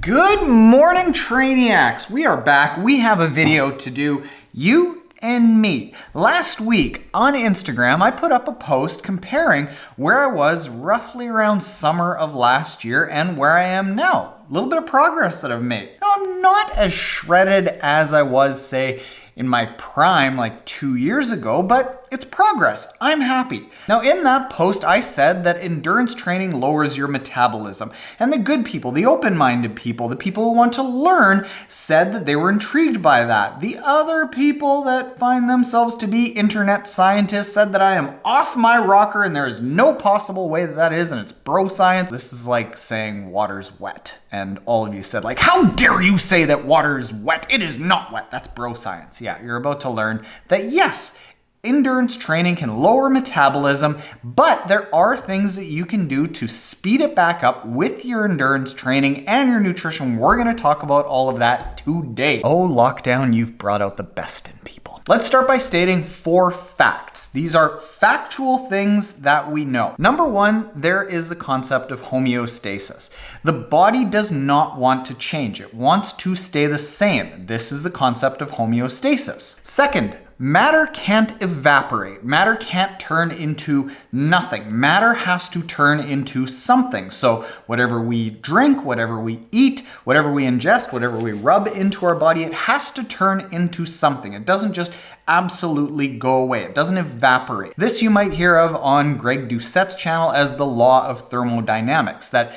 Good morning, Trainiacs. We are back. We have a video to do, you and me. Last week on Instagram, I put up a post comparing where I was roughly around summer of last year and where I am now. A little bit of progress that I've made. Now, I'm not as shredded as I was, say, in my prime like 2 years ago, but it's progress. I'm happy. Now, in that post, I said that endurance training lowers your metabolism. And the good people, the open-minded people, the people who want to learn said that they were intrigued by that. The other people that find themselves to be internet scientists said that I am off my rocker and there is no possible way that is, and it's bro science. This is like saying water's wet. And all of you said like, how dare you say that water is wet? It is not wet. That's bro science. Yeah, you're about to learn that yes, endurance training can lower metabolism, but there are things that you can do to speed it back up with your endurance training and your nutrition. We're going to talk about all of that today. Oh, lockdown, you've brought out the best in people. Let's start by stating 4 facts. These are factual things that we know. Number 1, there is the concept of homeostasis. The body does not want to change. It wants to stay the same. This is the concept of homeostasis. Second, matter can't evaporate. Matter can't turn into nothing. Matter has to turn into something. So whatever we drink, whatever we eat, whatever we ingest, whatever we rub into our body, it has to turn into something. It doesn't just absolutely go away. It doesn't evaporate. This you might hear of on Greg Doucette's channel as the law of thermodynamics, that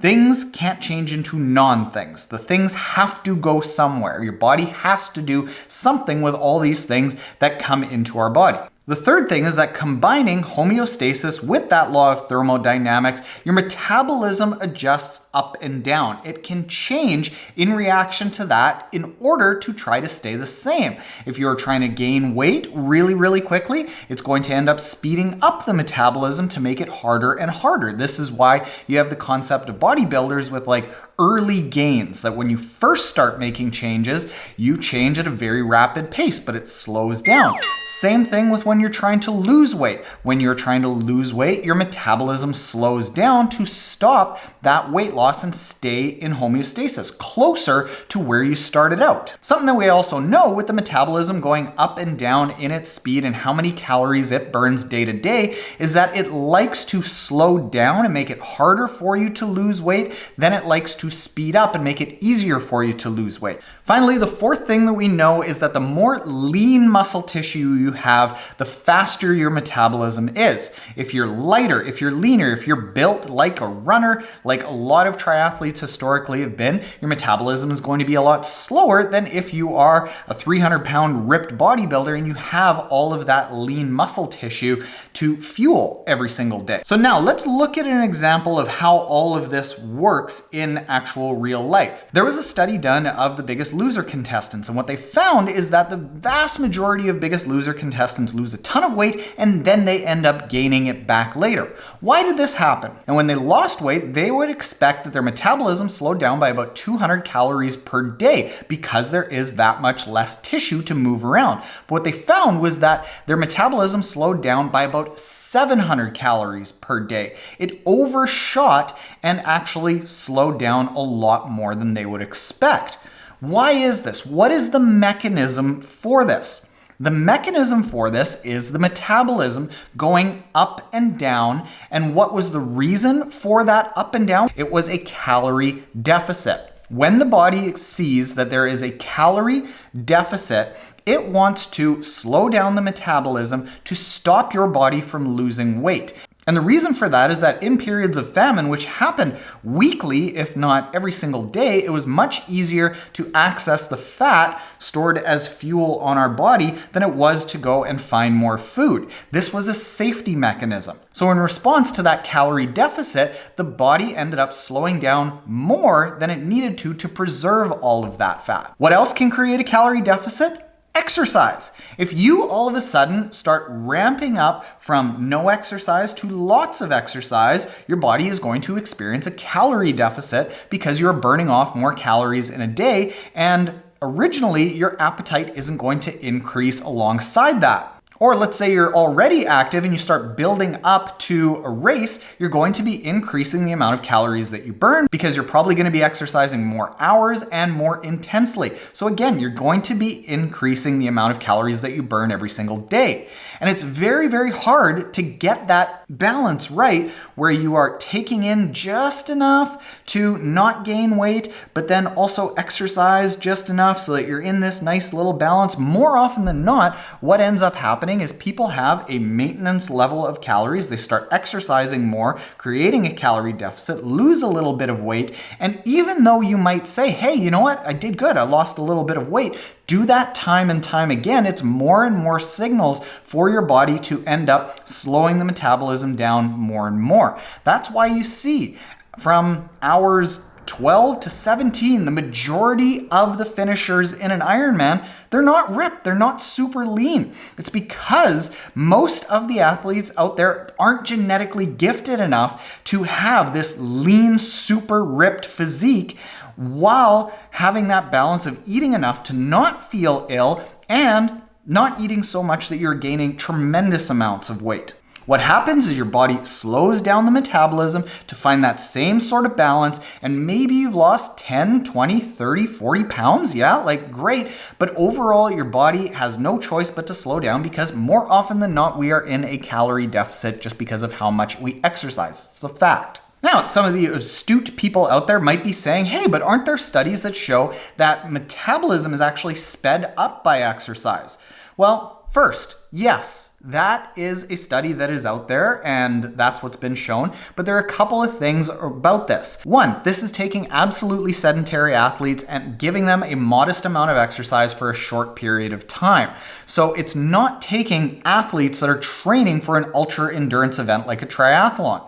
things can't change into non-things. The things have to go somewhere. Your body has to do something with all these things that come into our body. The third thing is that combining homeostasis with that law of thermodynamics, your metabolism adjusts up and down. It can change in reaction to that in order to try to stay the same. If you're trying to gain weight really quickly, it's going to end up speeding up the metabolism to make it harder and harder. This is why you have the concept of bodybuilders with like early gains, that when you first start making changes, you change at a very rapid pace, but it slows down. Same thing with when you're trying to lose weight. When you're trying to lose weight, your metabolism slows down to stop that weight loss and stay in homeostasis, closer to where you started out. Something that we also know with the metabolism going up and down in its speed and how many calories it burns day to day is that it likes to slow down and make it harder for you to lose weight than it likes to speed up and make it easier for you to lose weight. Finally, the fourth thing that we know is that the more lean muscle tissue you have, the faster your metabolism is. If you're lighter, if you're leaner, if you're built like a runner, like a lot of triathletes historically have been, your metabolism is going to be a lot slower than if you are a 300-pound ripped bodybuilder and you have all of that lean muscle tissue to fuel every single day. So now let's look at an example of how all of this works in actual real life. There was a study done of the Biggest Loser contestants, and what they found is that the vast majority of Biggest Loser contestants lose a ton of weight and then they end up gaining it back later. Why did this happen? And when they lost weight, they would expect that their metabolism slowed down by about 200 calories per day because there is that much less tissue to move around. But what they found was that their metabolism slowed down by about 700 calories per day. It overshot and actually slowed down a lot more than they would expect. Why is this? What is the mechanism for this? The mechanism for this is the metabolism going up and down. And what was the reason for that up and down? It was a calorie deficit. When the body sees that there is a calorie deficit, it wants to slow down the metabolism to stop your body from losing weight. And the reason for that is that in periods of famine, which happened weekly, if not every single day, it was much easier to access the fat stored as fuel on our body than it was to go and find more food. This was a safety mechanism. So in response to that calorie deficit, the body ended up slowing down more than it needed to preserve all of that fat. What else can create a calorie deficit? Exercise. If you all of a sudden start ramping up from no exercise to lots of exercise, your body is going to experience a calorie deficit because you're burning off more calories in a day, and originally your appetite isn't going to increase alongside that. Or let's say you're already active and you start building up to a race, you're going to be increasing the amount of calories that you burn because you're probably going to be exercising more hours and more intensely. So again, you're going to be increasing the amount of calories that you burn every single day. And it's very, very hard to get that balance right where you are taking in just enough to not gain weight, but then also exercise just enough so that you're in this nice little balance. More often than not, what ends up happening is people have a maintenance level of calories. They start exercising more, creating a calorie deficit, lose a little bit of weight. And even though you might say, hey, you know what? I did good. I lost a little bit of weight. Do that time and time again. It's more and more signals for your body to end up slowing the metabolism down more and more. That's why you see from hours 12 to 17, the majority of the finishers in an Ironman, they're not ripped, they're not super lean. It's because most of the athletes out there aren't genetically gifted enough to have this lean, super ripped physique while having that balance of eating enough to not feel ill and not eating so much that you're gaining tremendous amounts of weight. What happens is your body slows down the metabolism to find that same sort of balance, and maybe you've lost 10, 20, 30, 40 pounds. Yeah, like great. But overall, your body has no choice but to slow down because more often than not, we are in a calorie deficit just because of how much we exercise. It's the fact. Now, some of the astute people out there might be saying, hey, but aren't there studies that show that metabolism is actually sped up by exercise? Well, first, yes, that is a study that is out there and that's what's been shown, but there are a couple of things about this. One, this is taking absolutely sedentary athletes and giving them a modest amount of exercise for a short period of time. So it's not taking athletes that are training for an ultra endurance event like a triathlon.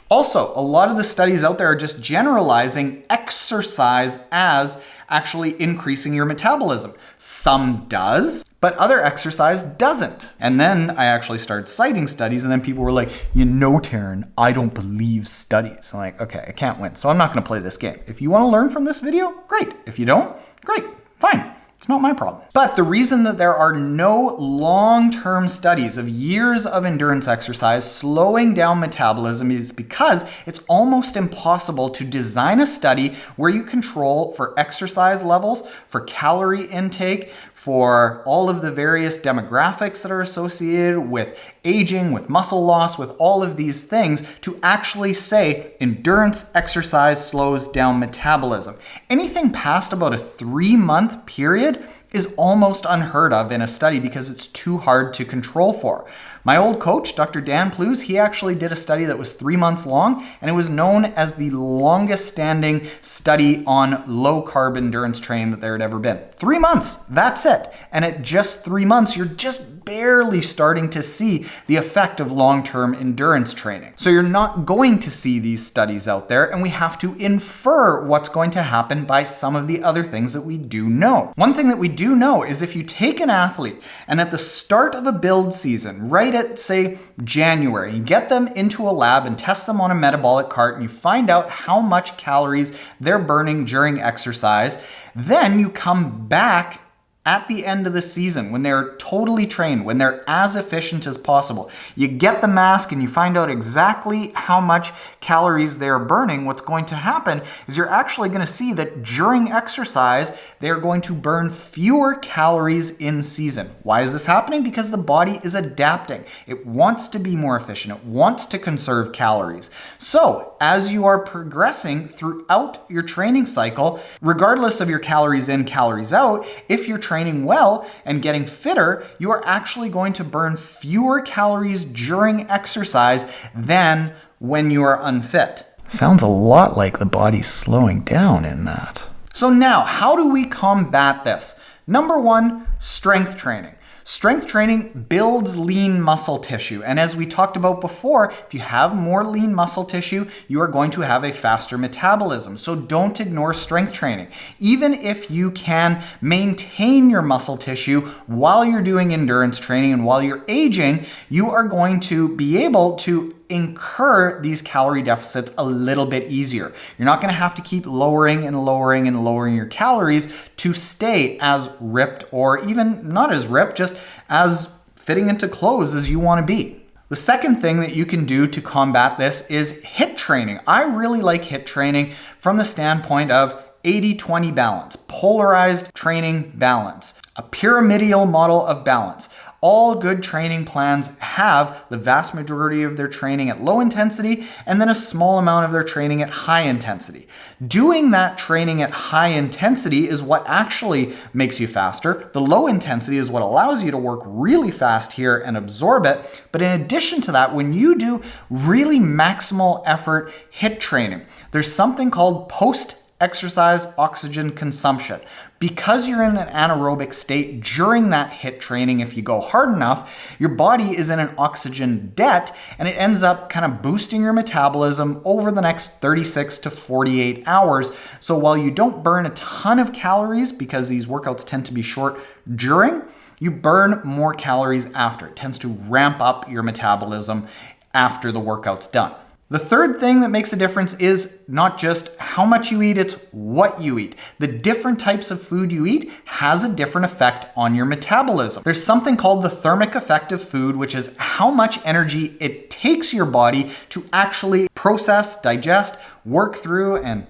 Also, a lot of the studies out there are just generalizing exercise as actually increasing your metabolism. Some does, but other exercise doesn't. And then I actually started citing studies and then people were like, you know, Taren, I don't believe studies. I'm like, okay, I can't win, so I'm not gonna play this game. If you wanna learn from this video, great. If you don't, great, fine. It's not my problem. But the reason that there are no long-term studies of years of endurance exercise slowing down metabolism is because it's almost impossible to design a study where you control for exercise levels, for calorie intake, for all of the various demographics that are associated with aging, with muscle loss, with all of these things to actually say endurance exercise slows down metabolism. Anything past about a 3-month period is almost unheard of in a study because it's too hard to control for. My old coach, Dr. Dan Plews, he actually did a study that was 3 months long, and it was known as the longest standing study on low carb endurance training that there had ever been. 3 months, that's it. And at just 3 months, you're just barely starting to see the effect of long-term endurance training. So you're not going to see these studies out there, and we have to infer what's going to happen by some of the other things that we do know. One thing that we do know is if you take an athlete and at the start of a build season, right at say January, you get them into a lab and test them on a metabolic cart and you find out how much calories they're burning during exercise, then you come back at the end of the season when they're totally trained, when they're as efficient as possible. You get the mask and you find out exactly how much calories they're burning. What's going to happen is you're actually going to see that during exercise, they're going to burn fewer calories in season. Why is this happening? Because the body is adapting. It wants to be more efficient. It wants to conserve calories. So as you are progressing throughout your training cycle, regardless of your calories in, calories out, if you're training well and getting fitter, you are actually going to burn fewer calories during exercise than when you are unfit. Sounds a lot like the body's slowing down in that. So now, how do we combat this? Number one, strength training. Strength training builds lean muscle tissue. And as we talked about before, if you have more lean muscle tissue, you are going to have a faster metabolism. So don't ignore strength training. Even if you can maintain your muscle tissue while you're doing endurance training and while you're aging, you are going to be able to incur these calorie deficits a little bit easier. You're not going to have to keep lowering and lowering and lowering your calories to stay as ripped or even not as ripped, just as fitting into clothes as you want to be. The second thing that you can do to combat this is HIIT training. I really like HIIT training from the standpoint of 80-20 balance, polarized training balance, a pyramidal model of balance. All good training plans have the vast majority of their training at low intensity and then a small amount of their training at high intensity. Doing that training at high intensity is what actually makes you faster. The low intensity is what allows you to work really fast here and absorb it. But in addition to that, when you do really maximal effort HIIT training, there's something called post-exercise oxygen consumption. Because you're in an anaerobic state during that HIIT training, if you go hard enough, your body is in an oxygen debt and it ends up kind of boosting your metabolism over the next 36 to 48 hours. So while you don't burn a ton of calories because these workouts tend to be short during, you burn more calories after. It tends to ramp up your metabolism after the workout's done. The third thing that makes a difference is not just how much you eat, it's what you eat. The different types of food you eat has a different effect on your metabolism. There's something called the thermic effect of food, which is how much energy it takes your body to actually process, digest, work through, and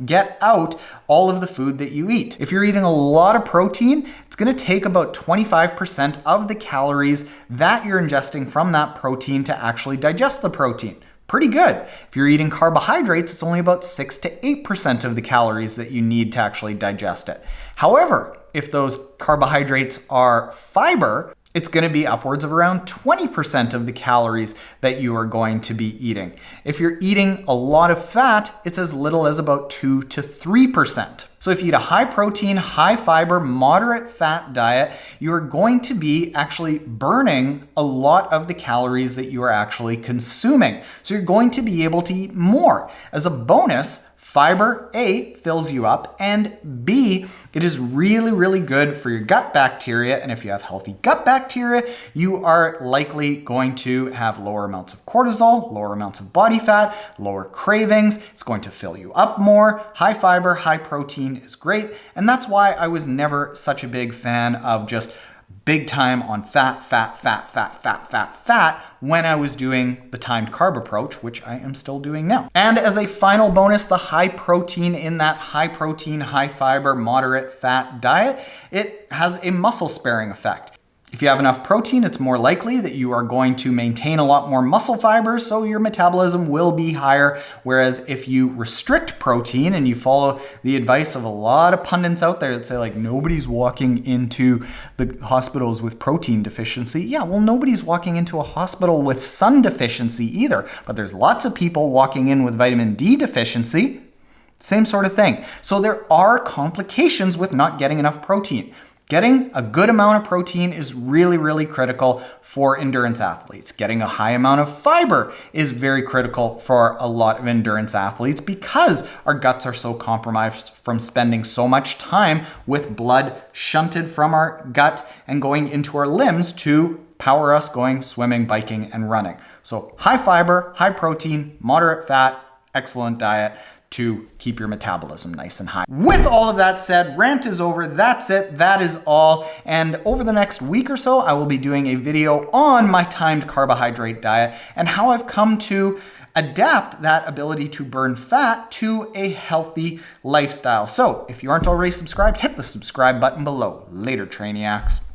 get out all of the food that you eat. If you're eating a lot of protein, it's gonna take about 25% of the calories that you're ingesting from that protein to actually digest the protein. Pretty good. If you're eating carbohydrates, it's only about 6 to 8% of the calories that you need to actually digest it. However, if those carbohydrates are fiber, it's going to be upwards of around 20% of the calories that you are going to be eating. If you're eating a lot of fat, it's as little as about 2 to 3%. So if you eat a high protein, high fiber, moderate fat diet, you're going to be actually burning a lot of the calories that you are actually consuming. So you're going to be able to eat more. As a bonus, fiber, A, fills you up, and B, it is really, really good for your gut bacteria. And if you have healthy gut bacteria, you are likely going to have lower amounts of cortisol, lower amounts of body fat, lower cravings. It's going to fill you up more. High fiber, high protein is great. And that's why I was never such a big fan of just big time on fat when I was doing the timed carb approach, which I am still doing now. And as a final bonus, the high protein in that high protein, high fiber, moderate fat diet, it has a muscle sparing effect. If you have enough protein, it's more likely that you are going to maintain a lot more muscle fibers, so your metabolism will be higher. Whereas if you restrict protein and you follow the advice of a lot of pundits out there that say like nobody's walking into the hospitals with protein deficiency. Yeah, well, nobody's walking into a hospital with sun deficiency either, but there's lots of people walking in with vitamin D deficiency. Same sort of thing. So there are complications with not getting enough protein. Getting a good amount of protein is really, really critical for endurance athletes. Getting a high amount of fiber is very critical for a lot of endurance athletes because our guts are so compromised from spending so much time with blood shunted from our gut and going into our limbs to power us going swimming, biking, and running. So high fiber, high protein, moderate fat, excellent diet to keep your metabolism nice and high. With all of that said, rant is over. That's it. That is all. And over the next week or so, I will be doing a video on my timed carbohydrate diet and how I've come to adapt that ability to burn fat to a healthy lifestyle. So if you aren't already subscribed, hit the subscribe button below. Later, Trainiacs.